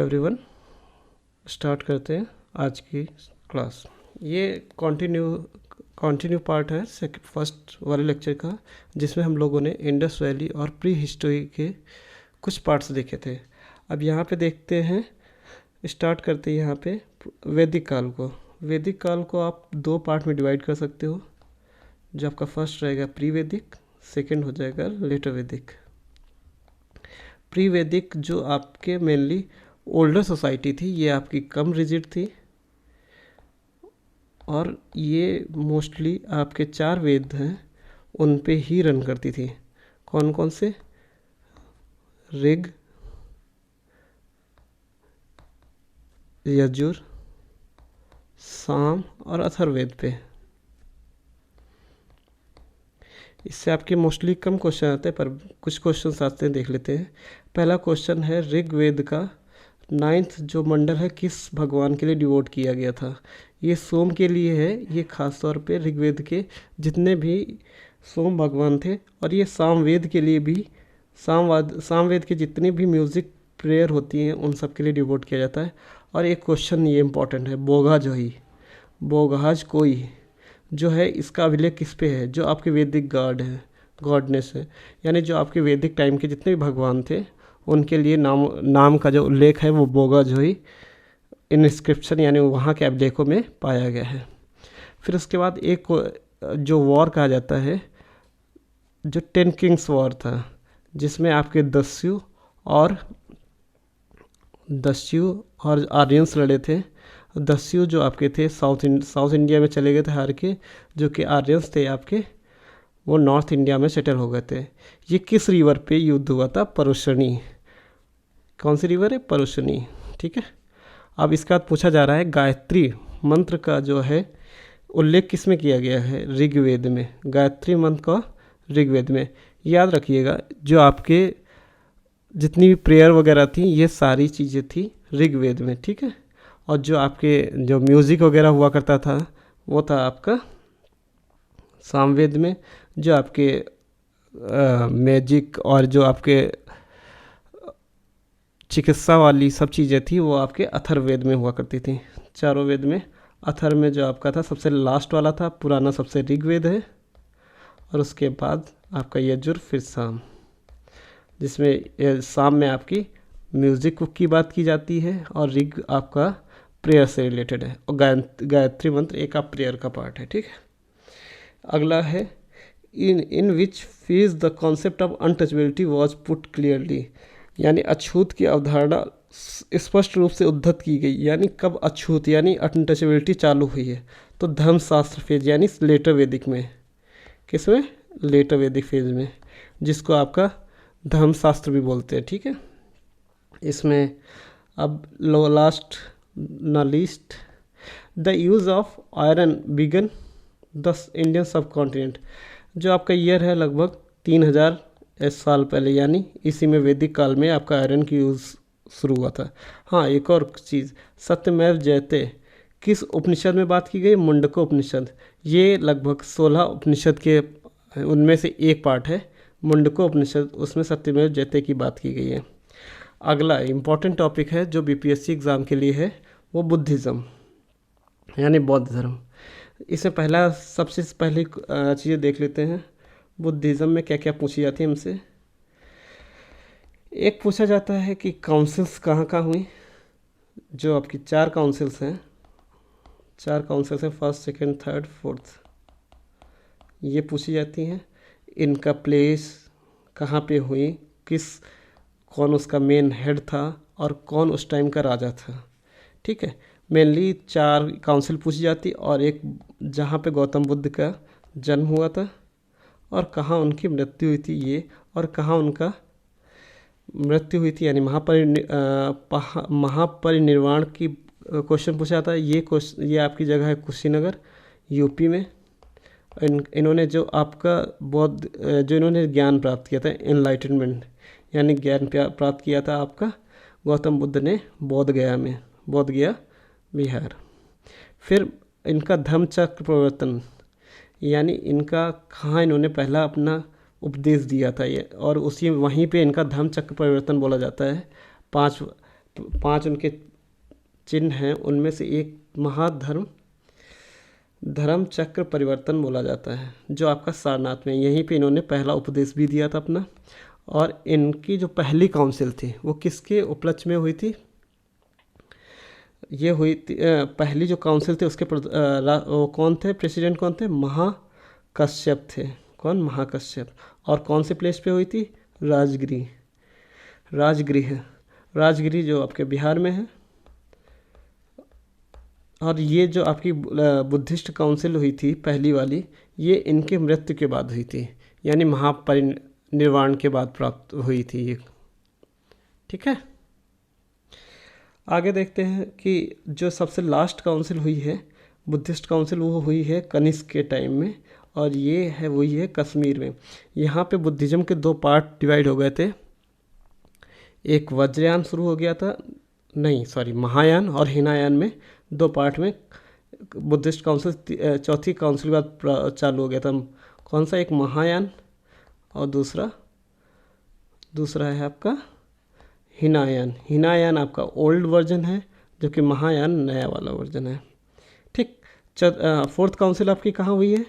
Everyone, start करते हैं आज की क्लास। ये कंटिन्यू पार्ट है फर्स्ट वाले लेक्चर का, जिसमें हम लोगों ने इंडस वैली और प्री हिस्ट्री के कुछ पार्ट्स देखे थे। अब यहाँ पे देखते हैं, स्टार्ट करते हैं यहाँ पे वैदिक काल को। वैदिक काल को आप दो पार्ट में डिवाइड कर सकते हो। जो आपका फर्स्ट रहेगा प्री वैदिक, सेकेंड हो जाएगा लेटर वैदिक। प्री वैदिक जो आपके मेनली ओल्डर सोसाइटी थी, ये आपकी कम रिजिड थी और ये मोस्टली आपके 4 वेद हैं उन पे ही रन करती थी। कौन कौन से? ऋग, यजुर, साम और अथर्ववेद पे। इससे आपके मोस्टली कम क्वेश्चन आते हैं, पर कुछ क्वेश्चन आते हैं, देख लेते हैं। पहला क्वेश्चन है, ऋग्वेद का 9th जो मंडल है किस भगवान के लिए डिवोट किया गया था? ये सोम के लिए है। ये खास तौर पे ऋग्वेद के जितने भी सोम भगवान थे, और ये सामवेद के लिए भी सामवेद के जितनी भी म्यूज़िक प्रेयर होती हैं उन सब के लिए डिवोट किया जाता है। और एक क्वेश्चन ये इंपॉर्टेंट है, बोगहाज कोई जो है, इसका अभिलेख किस पे है? जो आपके वैदिक गॉडनेस है, यानी जो आपके वैदिक टाइम के जितने भी भगवान थे उनके लिए नाम का जो उल्लेख है वो बोगाजोई इनस्क्रिप्शन यानी वहाँ के अभिलेखों में पाया गया है। फिर उसके बाद एक जो वॉर कहा जाता है, जो 10 किंग्स वॉर था, जिसमें आपके दस्यु और आर्यंस लड़े थे। दस्यु जो आपके थे साउथ इंडिया में चले गए थे हार के, जो कि आर्यंस थे आपके वो नॉर्थ इंडिया में सेटल हो गए थे। ये किस रिवर पे युद्ध हुआ था? परुशनी। कौन सी रिवर है? परुशनी। ठीक है। अब इसका पूछा जा रहा है, गायत्री मंत्र का जो है उल्लेख किस में किया गया है? ऋग्वेद में। गायत्री मंत्र का ऋग्वेद में। याद रखिएगा, जो आपके जितनी भी प्रेयर वगैरह थी ये सारी चीज़ें थी ऋग्वेद में। ठीक है। और जो आपके जो म्यूज़िक वगैरह हुआ करता था वो था आपका सामवेद में। जो आपके मैजिक और जो आपके चिकित्सा वाली सब चीज़ें थी वो आपके अथर्ववेद में हुआ करती थी। चारों वेद में अथर्व में जो आपका था सबसे लास्ट वाला था, पुराना सबसे ऋग्वेद है, और उसके बाद आपका यजुर, फिर साम, जिसमें साम में आपकी म्यूज़िक की बात की जाती है और ऋग आपका प्रेयर से रिलेटेड है, और गायत्री मंत्र एक आप प्रेयर का पार्ट है। ठीक है। अगला है, in which phase the concept of untouchability was put clearly, यानी अछूत की अवधारणा स्पष्ट रूप से उद्धत की गई। यानी कब अछूत यानी अनटचेबिलिटी चालू हुई है? तो धर्मशास्त्र फेज यानी लेटर वैदिक में। किसमें? लेटर वैदिक फेज में, जिसको आपका धर्मशास्त्र भी बोलते हैं। ठीक है। इसमें अब last not least, the use of iron began the Indian subcontinent, जो आपका ईयर है लगभग 3000 साल पहले, यानी इसी में वैदिक काल में आपका आयरन की यूज़ शुरू हुआ था। हाँ, एक और चीज़, सत्यमेव जयते किस उपनिषद में बात की गई? मुंडको उपनिषद। ये लगभग 16 उपनिषद के उनमें से एक पार्ट है मुंडको उपनिषद, उसमें सत्यमेव जयते की बात की गई है। अगला इम्पॉर्टेंट टॉपिक है जो बीपीएससी एग्ज़ाम के लिए है, वो बुद्धिज़्म यानी बौद्ध धर्म। इसमें सबसे पहली चीज़ें देख लेते हैं, बुद्धिज़्म में क्या क्या पूछी जाती है हमसे। एक पूछा जाता है कि काउंसिल्स कहाँ कहाँ हुई। जो आपकी 4 काउंसिल्स हैं, फर्स्ट, सेकंड, थर्ड, फोर्थ, ये पूछी जाती हैं। इनका प्लेस कहाँ पे हुई, कौन उसका मेन हेड था और कौन उस टाइम का राजा था। ठीक है। मेनली 4 काउंसिल पूछी जाती, और एक जहाँ पे गौतम बुद्ध का जन्म हुआ था और कहाँ उनकी मृत्यु हुई थी, ये, और कहाँ उनका मृत्यु हुई थी यानी महापरिनिर्वाण की क्वेश्चन पूछा जाता है। ये आपकी जगह है कुशीनगर, यूपी में। इन्होंने जो आपका जो इन्होंने ज्ञान प्राप्त किया था, एनलाइटनमेंट यानी ज्ञान प्राप्त किया था आपका गौतम बुद्ध ने बोधगया बिहार। फिर इनका धम्मचक्र प्रवर्तन, यानी इनका कहाँ इन्होंने पहला अपना उपदेश दिया था ये, और वहीं पे इनका धम्मचक्र प्रवर्तन बोला जाता है। 5 उनके चिन्ह हैं, उनमें से एक धर्म चक्र परिवर्तन बोला जाता है, जो आपका सारनाथ में, यहीं पे इन्होंने पहला उपदेश भी दिया था अपना। और इनकी जो पहली काउंसिल थी वो किसके उपलक्ष्य में हुई थी? ये हुई थी पहली जो काउंसिल थी उसके वो कौन थे, प्रेसिडेंट कौन थे? महाकश्यप थे। कौन? महाकश्यप। और कौन से प्लेस पे हुई थी? राजगृह जो आपके बिहार में है। और ये जो आपकी बुद्धिस्ट काउंसिल हुई थी पहली वाली, ये इनके मृत्यु के बाद हुई थी, यानी महापरिनिर्वाण के बाद प्राप्त हुई थी ये। ठीक है, आगे देखते हैं कि जो सबसे लास्ट काउंसिल हुई है बुद्धिस्ट काउंसिल, वो हुई है कनिष्क के टाइम में, और ये है वही है कश्मीर में। यहाँ पे बुद्धिज़्म के 2 पार्ट डिवाइड हो गए थे। एक वज्रयान शुरू हो गया था, नहीं सॉरी, महायान और हीनायान में 2 पार्ट में बुद्धिस्ट काउंसिल चौथी काउंसिल के बाद चालू हो गया था। कौन सा? एक महायान और दूसरा है आपका हीनायान आपका ओल्ड वर्जन है, जबकि महायान नया वाला वर्जन है। ठीक। 4th काउंसिल आपकी कहाँ हुई है?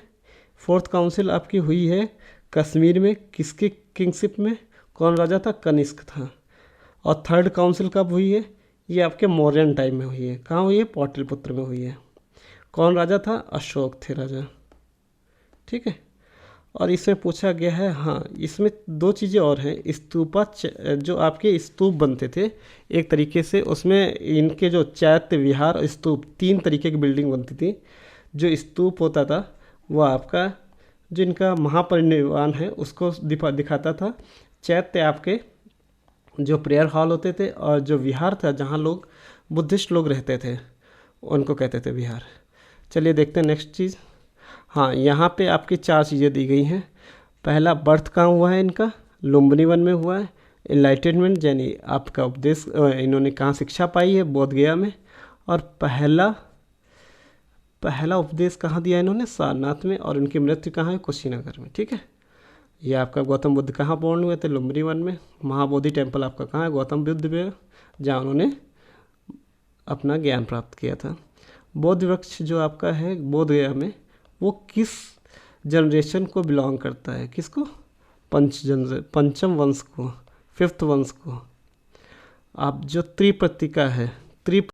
4th काउंसिल आपकी हुई है कश्मीर में। किसकी किंगशिप में? कौन राजा था? कनिष्क था। और 3rd काउंसिल कब हुई है? ये आपके मौर्यन टाइम में हुई है। कहाँ हुई है? पाटलिपुत्र में हुई है। कौन राजा था? अशोक थे राजा। ठीक है, और इसमें पूछा गया है, हाँ इसमें 2 चीज़ें और हैं। स्तूपा जो आपके स्तूप बनते थे एक तरीके से, उसमें इनके जो चैत्य विहार और स्तूप 3 तरीके की बिल्डिंग बनती थी। जो स्तूप होता था वो आपका जो इनका महापरिनिर्वाण है उसको दिखाता था। चैत्य आपके जो प्रेयर हॉल होते थे, और जो विहार था जहाँ लोग बुद्धिस्ट लोग रहते थे उनको कहते थे विहार। चलिए देखते हैं नेक्स्ट चीज़। हाँ, यहाँ पे आपकी 4 चीज़ें दी गई हैं। पहला, बर्थ कहाँ हुआ है इनका? लुम्बिनी वन में हुआ है। एनलाइटनमेंट यानी आपका उपदेश इन्होंने कहाँ शिक्षा पाई है? बोध गया में। और पहला उपदेश कहाँ दिया इन्होंने? सारनाथ में। और उनकी मृत्यु कहाँ है? कुशीनगर में। ठीक है, ये आपका गौतम बुद्ध कहाँ बोर्न हुए थे? लुम्बिनी वन में। महाबोधि टेम्पल आपका कहाँ है? गौतम बुद्ध में, जहाँ उन्होंने अपना ज्ञान प्राप्त किया था। बोध वृक्ष जो आपका है बोध गया में, वो किस जनरेशन को बिलोंग करता है? किसको? पंचम वंश को, 5th वंश को। आप जो त्रिप्रतिका है,